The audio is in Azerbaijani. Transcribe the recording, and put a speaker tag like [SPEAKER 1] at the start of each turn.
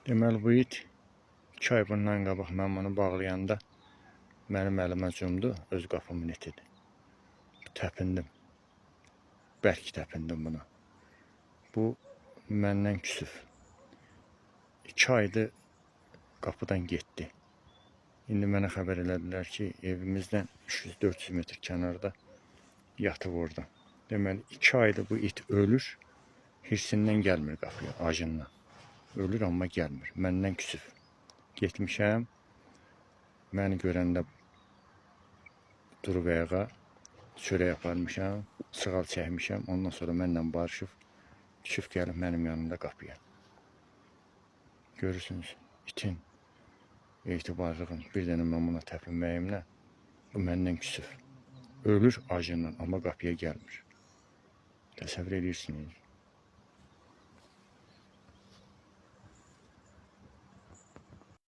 [SPEAKER 1] Deməli bu it 2 ay bundan qabaq mən bunu bağlayanda mənim əlimə cumdu, öz qapımın itidir. Təpindim, bərk təpindim buna. Bu məndən küsüb. 2 aydır qapıdan getdi. İndi mənə xəbər elədilər ki, evimizdən 300-400 metr kənarda yatıb orada. Deməli 2 aydır bu it ölür, hirsindən gəlmir qapıya, acından. Ölür, amma gəlmir. Məndən küsüb. Getmişəm, məni görəndə durub ayağa, çörək aparmışam, sığal çəkmişəm. Ondan sonra mənlə barışıb, düşüb gəlib mənim yanımda qapıya. Görürsünüz, itin etibarlığın bir dənə mən buna təpinməyimlə bu məndən küsüb. Ölür acından, amma qapıya gəlmir. Təsəvvür edirsiniz.